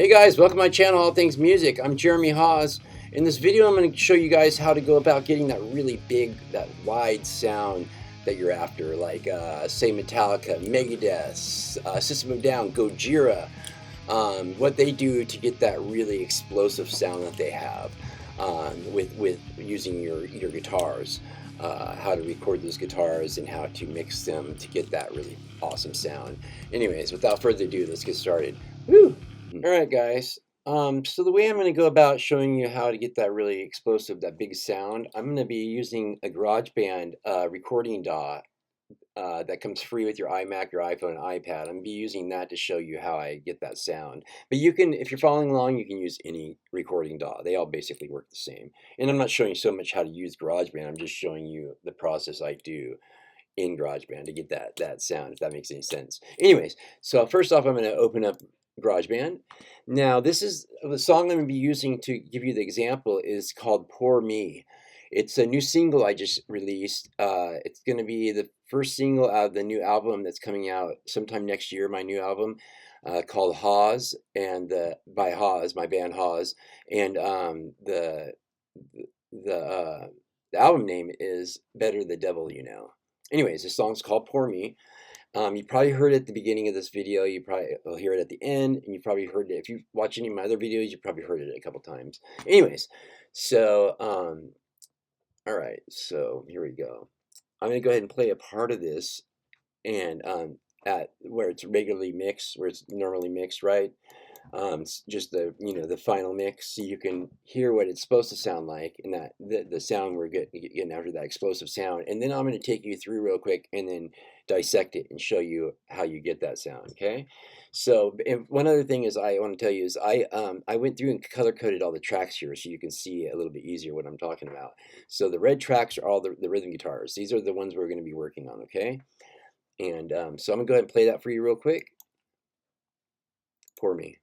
Hey guys, welcome to my channel, All Things Music. I'm Jeremy Hawes. In this video, I'm going to show you guys how to go about getting that really big, that wide sound that you're after, like say Metallica, Megadeth, System of a Down, Gojira, what they do to get that really explosive sound that they have with using your guitars, how to record those guitars and how to mix them to get that really awesome sound. Anyways, without further ado, let's get started. Woo! All right, guys. So the way I'm going to go about showing you how to get that really explosive, that big sound, I'm going to be using a GarageBand recording DAW that comes free with your iMac, your iPhone, and iPad. I'm going to be using that to show you how I get that sound. But you can, if you're following along, you can use any recording DAW. They all basically work the same. And I'm not showing you so much how to use GarageBand. I'm just showing you the process I do in GarageBand to get that sound, if that makes any sense. Anyways, so first off, I'm going to open up GarageBand. Now, this is the song I'm going to be using to give you the example is called Poor Me. It's a new single I just released. It's going to be the first single out of the new album that's coming out sometime next year, my new album called Hawes, and by Hawes, my band Hawes, and the album name is Better the Devil You Know. Anyways, this song's called Poor Me. You probably heard it at the beginning of this video. You probably will hear it at the end, and you probably heard it if you watch any of my other videos. You probably heard it a couple times. Anyways, so all right, so here we go. I'm gonna go ahead and play a part of this, and at where it's regularly mixed, where it's normally mixed, right? Just the final mix, so you can hear what it's supposed to sound like, and that the sound we're getting after that explosive sound. And then I'm going to take you through real quick and then dissect it and show you how you get that sound. Okay. So one other thing is I want to tell you is I went through and color coded all the tracks here so you can see a little bit easier what I'm talking about. So the red tracks are all the rhythm guitars. These are the ones we're going to be working on. Okay. And so I'm gonna go ahead and play that for you real quick. Poor Me.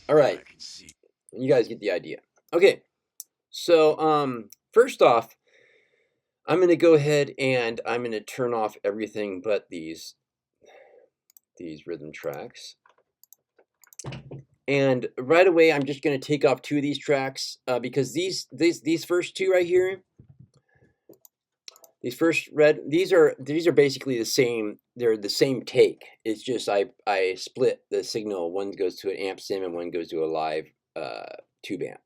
All right, you guys get the idea. Okay, so first off, I'm going to go ahead and I'm going to turn off everything but these rhythm tracks. And right away, I'm just going to take off two of these tracks because these first two right here, these are basically the same. They're the same take. It's just I split the signal. One goes to an amp sim and one goes to a live tube amp,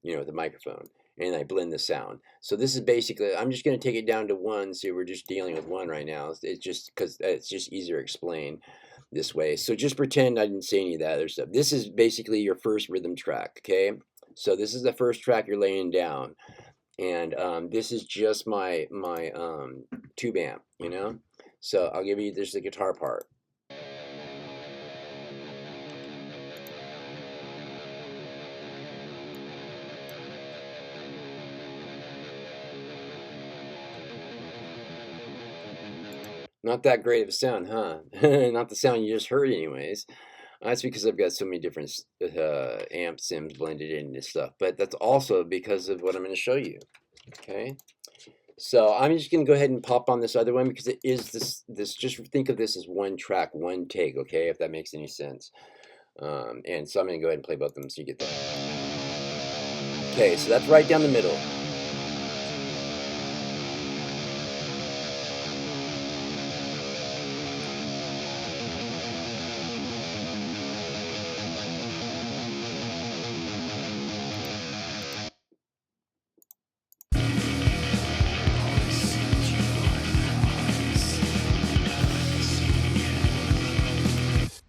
with a microphone, and I blend the sound. So this is basically, I'm just going to take it down to one, so we're just dealing with one right now. It's just because it's just easier to explain this way. So just pretend I didn't say any of that other stuff. This is basically your first rhythm track, okay? So this is the first track you're laying down, and this is just my tube amp, So I'll give you just the guitar part. Not that great of a sound, huh? Not the sound you just heard anyways. That's because I've got so many different amp sims blended in and stuff. But that's also because of what I'm going to show you. Okay? So I'm just going to go ahead and pop on this other one because it is this. Just think of this as one track, one take, okay? If that makes any sense. And so I'm going to go ahead and play both of them so you get that. Okay, so that's right down the middle.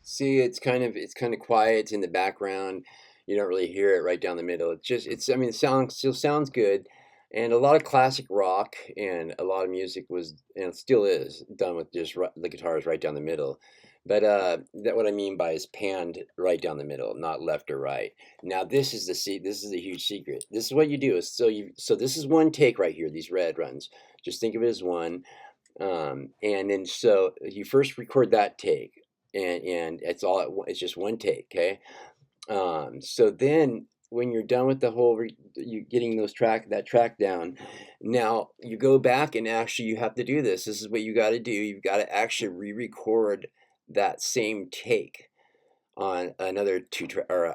See, it's kind of quiet in the background. You don't really hear it right down the middle. I mean, the sound still sounds good, and a lot of classic rock and a lot of music was, and still is, done with just the guitars right down the middle. But that what I mean by is panned right down the middle, not left or right. Now this is the huge secret. This is what you do is so this is one take right here. These red runs. Just think of it as one, and then so you first record that take, and it's just one take. Okay. So then when you're done with the whole you getting that track down, now you go back and actually you have to do this. This is what you got to do. You've got to actually re-record that same take on another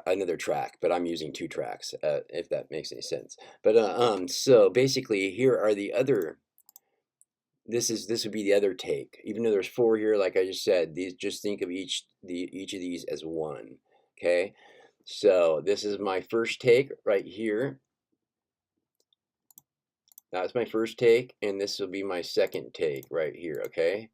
another track, but I'm using two tracks, if that makes any sense. But so basically here are the other. This would be the other take. Even though there's four here, like I just said, these just think of each of these as one. Okay. So this is my first take right here. That's my first take, and this will be my second take right here, okay?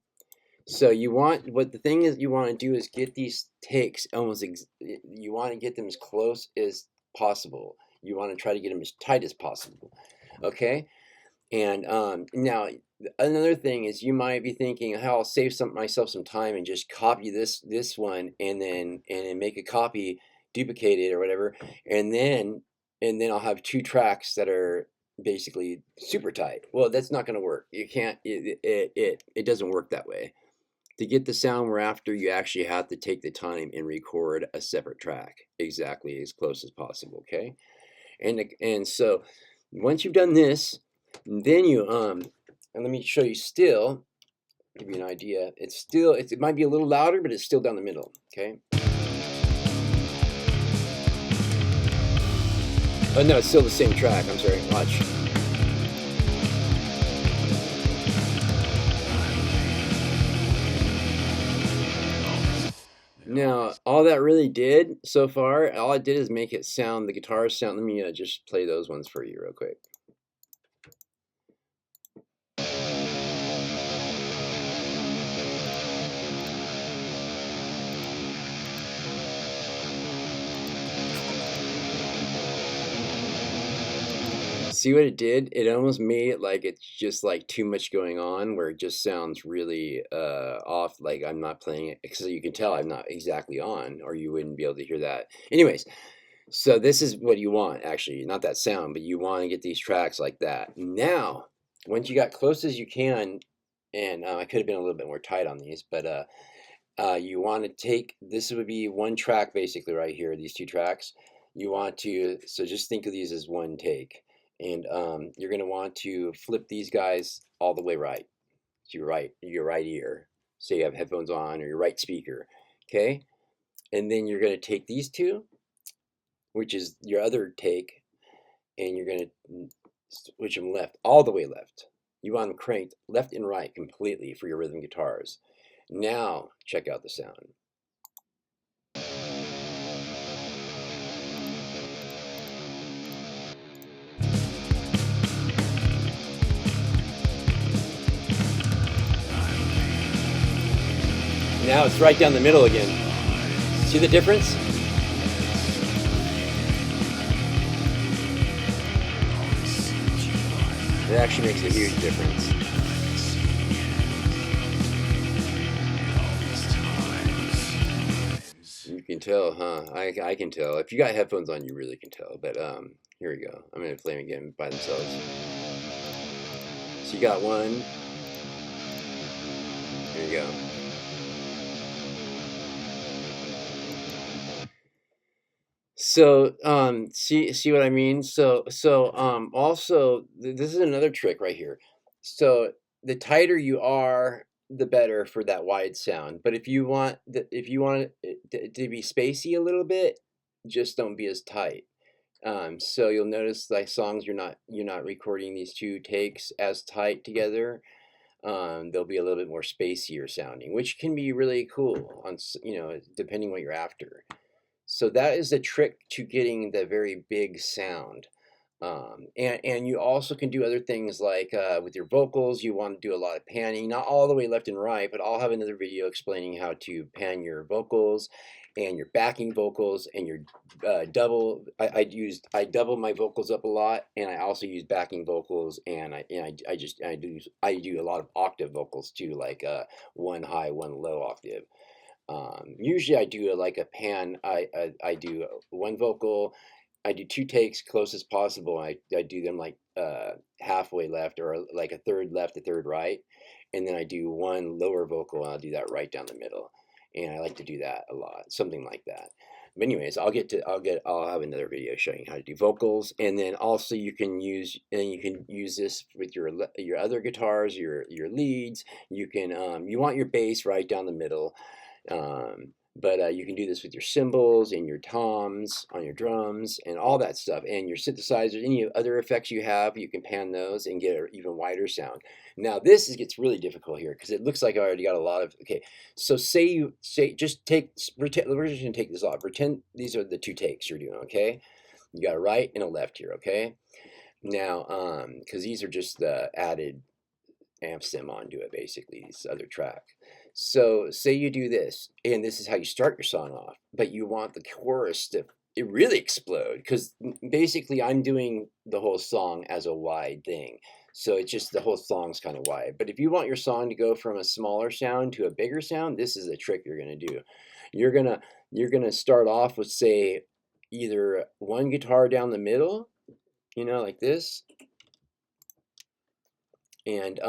So what the thing is you want to do is get these takes you want to get them as close as possible. You want to try to get them as tight as possible, okay? And now another thing is you might be thinking, how I'll save myself some time and just copy this one and then make a copy, duplicate it or whatever, and then I'll have two tracks that are basically super tight. Well, that's not going to work. You can't. It doesn't work that way. To get the sound we're after, you actually have to take the time and record a separate track exactly as close as possible. Okay, and so once you've done this, then you and let me show you still, give you an idea. It might be a little louder, but it's still down the middle. Okay. Oh no, it's still the same track. I'm sorry. Watch. Now, all that really did so far, all it did is make it sound, the guitars sound. Let me just play those ones for you real quick. See what it did? It almost made it like it's just like too much going on, where it just sounds really off, like I'm not playing it, because you can tell I'm not exactly on, or you wouldn't be able to hear that. Anyways, so this is what you want, actually, not that sound, but you want to get these tracks like that. Now, once you got close as you can, and I could have been a little bit more tight on these, but you want to take, this would be one track basically right here, these two tracks. You want to, so just think of these as one take. And you're going to want to flip these guys all the way right to your right ear. Say you have headphones on, or your right speaker, okay? And then you're going to take these two, which is your other take, and you're going to switch them left, all the way left. You want them cranked left and right completely for your rhythm guitars. Now, check out the sound. Now it's right down the middle again. See the difference? It actually makes a huge difference. You can tell, huh? I can tell. If you got headphones on, you really can tell. But here we go. I'm going to play them again by themselves. So you got one. Here you go. So see what I mean? So also this is another trick right here. So the tighter you are, the better for that wide sound. But if you want it to be spacey a little bit, just don't be as tight. So you'll notice like songs you're not recording these two takes as tight together. They'll be a little bit more spacier sounding, which can be really cool on, depending what you're after. So that is the trick to getting the very big sound. And you also can do other things like with your vocals, you want to do a lot of panning, not all the way left and right, but I'll have another video explaining how to pan your vocals and your backing vocals and your double. I double my vocals up a lot, and I also use backing vocals, and I do a lot of octave vocals too, like one high, one low octave. Usually I do like a pan. I do one vocal. I do two takes close as possible. I do them like halfway left, or like a third left, a third right, and then I do one lower vocal and I'll do that right down the middle. And I like to do that a lot, something like that. But anyways, I'll have another video showing you how to do vocals, and then also you can use this with your other guitars, your leads. You can you want your bass right down the middle. But you can do this with your cymbals and your toms on your drums and all that stuff, and your synthesizers, any other effects you have, you can pan those and get an even wider sound. Now this gets really difficult here because it looks like I already got a lot of, okay, so just pretend, we're just going to take this off. Pretend these are the two takes you're doing, okay? You got a right and a left here, okay? Now, because these are just the added amp sim onto it, basically, this other track. So say you do this, and this is how you start your song off, but you want the chorus to really explode, because basically I'm doing the whole song as a wide thing. So it's just the whole song's kind of wide. But if you want your song to go from a smaller sound to a bigger sound, this is the trick you're going to do. You're gonna start off with, say, either one guitar down the middle, you know, like this, and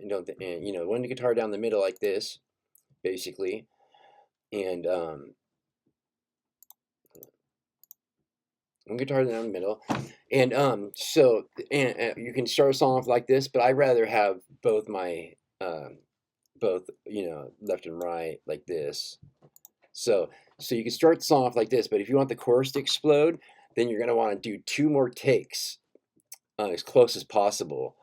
you know, one guitar down the middle like this, basically, and one guitar down the middle, and you can start a song off like this, but I'd rather have both my you know, left and right like this. So you can start the song off like this, but if you want the chorus to explode, then you're going to want to do two more takes as close as possible.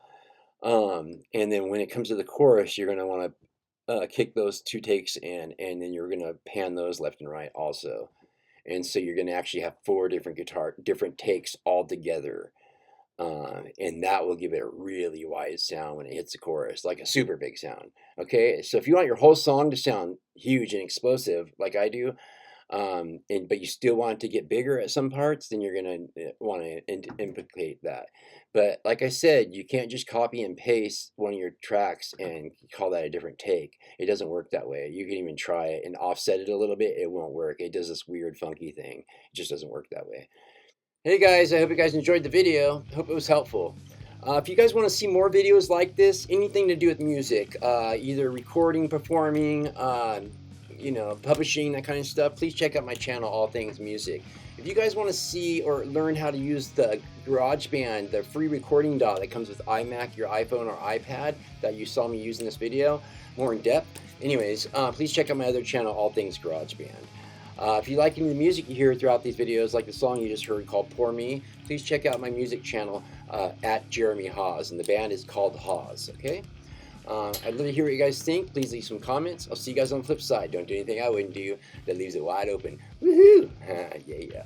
And then when it comes to the chorus, you're going to want to kick those two takes in, and then you're going to pan those left and right also. And so you're going to actually have four different takes all together. And that will give it a really wide sound when it hits the chorus, like a super big sound. Okay, so if you want your whole song to sound huge and explosive like I do, but you still want it to get bigger at some parts, then you're going to want to implicate that. But like I said, you can't just copy and paste one of your tracks and call that a different take. It doesn't work that way. You can even try it and offset it a little bit. It won't work. It does this weird funky thing. It just doesn't work that way. Hey guys, I hope you guys enjoyed the video. Hope it was helpful. If you guys want to see more videos like this, anything to do with music, either recording, performing, you know, publishing, that kind of stuff, please check out my channel, All Things Music. If you guys want to see or learn how to use the GarageBand, the free recording DAW that comes with iMac, your iPhone, or iPad that you saw me use in this video, more in depth, anyways, please check out my other channel, All Things GarageBand. If you like any of the music you hear throughout these videos, like the song you just heard called Poor Me, please check out my music channel at Jeremy Hawes, and the band is called Hawes, okay? I'd love to hear what you guys think. Please leave some comments. I'll see you guys on the flip side. Don't do anything I wouldn't do that leaves it wide open. Woohoo! Yeah.